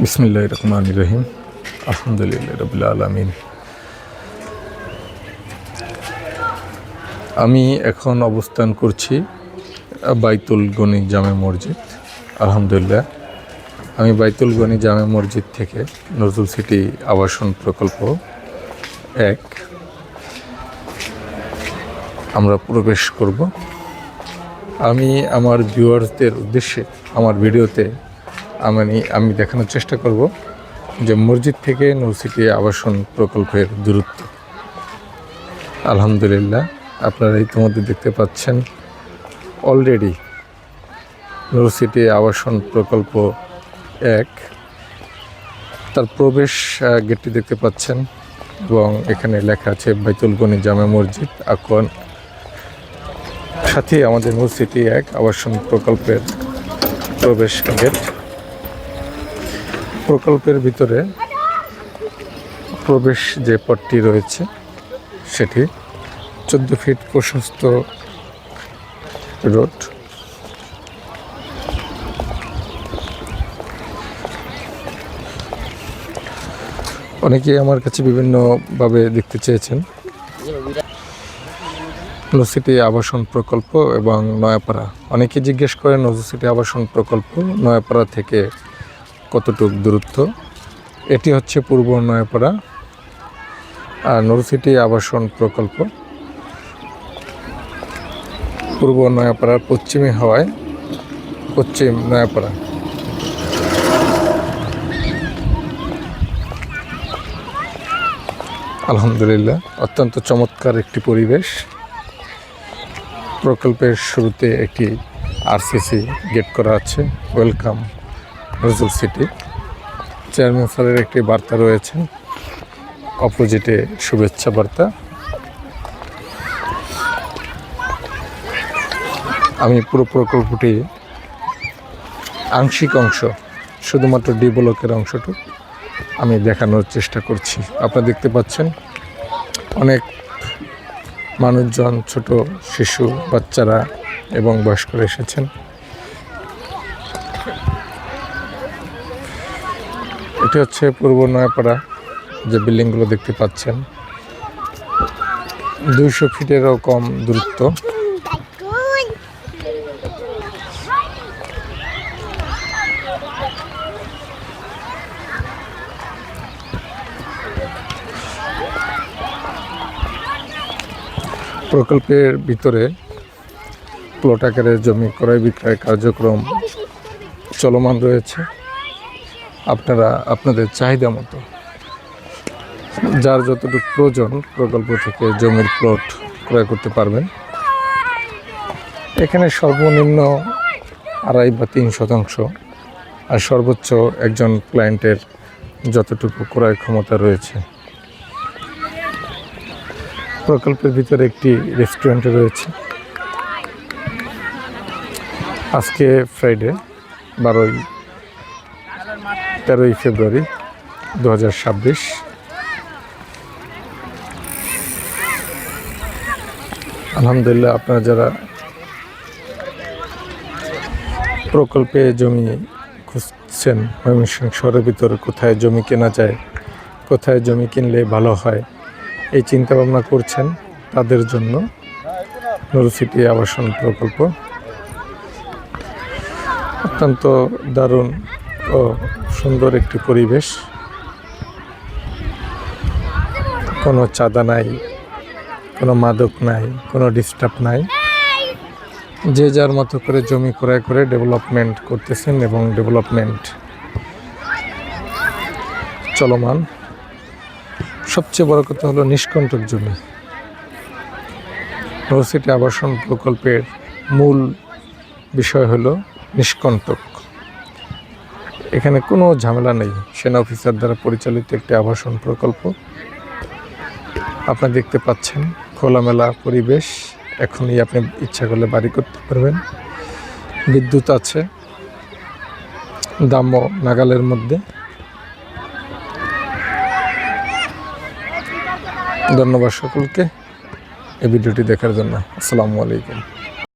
বিসমিল্লাহির রহমানির রহিম। আলহামদুলিল্লাহ রাব্বিল আলামিন। আমি এখন অবস্থান করছি বাইতুল গনি জামে মসজিদ। আলহামদুলিল্লাহ, আমি বাইতুল গনি জামে মসজিদ থেকে নজরুল সিটি আবাসন প্রকল্প 1 আমরা প্রবেশ করব। আমি আমার ভিউয়ার্সদের উদ্দেশ্যে আমার ভিডিওতে আমি দেখানোর চেষ্টা করব যে মসজিদ থেকে নজরুল সিটি আবাসন প্রকল্পের দূরত্ব। আলহামদুলিল্লাহ, আপনারা ইতিমধ্যে দেখতে পাচ্ছেন অলরেডি নজরুল সিটি আবাসন প্রকল্প 1 তার প্রবেশ গেটটি দেখতে পাচ্ছেন এবং এখানে লেখা আছে বাইতুল গনি জামে মসজিদ আকন। সাথে আমাদের নজরুল সিটি 1 আবাসন প্রকল্পের প্রবেশ গেট। প্রকল্পের ভিতরে প্রবেশ যে পথটি রয়েছে সেটি 14 ফিট প্রশস্ত রোড। অনেকেই আমার কাছে বিভিন্নভাবে দেখতে চেয়েছেন নজরুল সিটি আবাসন প্রকল্প এবং নয়াপাড়া। অনেকে জিজ্ঞেস করেন নজরুল সিটি আবাসন প্রকল্প নয়াপাড়া থেকে কতটুকু দূরত্ব। এটি হচ্ছে পূর্ব নয়াপাড়া, আর নজরুল সিটি আবাসন প্রকল্প পূর্ব নয়াপাড়ার পশ্চিমে হওয়ায় পশ্চিম নয়াপাড়া। আলহামদুলিল্লাহ, অত্যন্ত চমৎকার একটি পরিবেশ। প্রকল্পের শুরুতে একটি আরসিসি গেট করা আছে, ওয়েলকাম নজরুল সিটি। চেয়ারম্যান স্যারের একটি বার্তা রয়েছে, অপোজিটে শুভেচ্ছা বার্তা। আমি পুরো প্রকল্পটি আংশিক অংশ, শুধুমাত্র ডি ব্লকের অংশটুকু আমি দেখানোর চেষ্টা করছি। আপনারা দেখতে পাচ্ছেন অনেক মানুষজন, ছোট শিশু, বাচ্চারা এবং বয়স্করা এসেছেন। এটি হচ্ছে পূর্ব নয়াপাড়া। যে বিল্ডিংগুলো দেখতে পাচ্ছেন 200 ফিটেরও কম দূরত্ব। প্রকল্পের ভিতরে প্লট আকারের জমি ক্রয় বিক্রয় কার্যক্রম চলমান রয়েছে। আপনারা আপনাদের চাহিদা মতো যার যতটুকু প্রয়োজন প্রকল্প থেকে জমির প্লট ক্রয় করতে পারবেন। এখানে সর্বনিম্ন 2.5 বা 3 শতাংশ, আর সর্বোচ্চ একজন ক্লায়েন্টের যতটুকু ক্রয় ক্ষমতা রয়েছে। প্রকল্পের ভিতরে একটি রেস্টুরেন্ট রয়েছে। আজকে ফ্রাইডে 13ই ফেব্রুয়ারি 2026। আলহামদুলিল্লাহ, আপনারা যারা প্রকল্পে জমি খুঁজছেন, ময়মনসিংহ শহরের ভিতরে কোথায় জমি কেনা যায়, কোথায় জমি কিনলে ভালো হয়, এই চিন্তা ভাবনা করছেন, তাদের জন্য নজরুল সিটি আবাসন প্রকল্প অত্যন্ত দারুণ ও সুন্দর একটি পরিবেশ। কোনো চাঁদা নাই, কোনো মাদক নাই, কোনো ডিস্টার্ব নাই। যে যার মতো করে জমি ক্রয় করে ডেভেলপমেন্ট করতেছেন এবং ডেভেলপমেন্ট চলমান। সবচেয়ে বড় কথা হলো নিষ্কণ্টক জমি। নজরুল সিটি আবাসন প্রকল্পের মূল বিষয় হলো নিষ্কণ্টক। এখানে কোনো ঝামেলা নেই। সেনা অফিসার দ্বারা পরিচালিত একটি আবাসন প্রকল্প। আপনারা দেখতে পাচ্ছেন খোলামেলা পরিবেশ। এখনই আপনি ইচ্ছা করলে বাড়ি করতে পারবেন। বিদ্যুৎ আছে, দামও নাগালের মধ্যে। ধন্যবাদ সকলকে এই ভিডিওটি দেখার জন্য। আসসালামু আলাইকুম।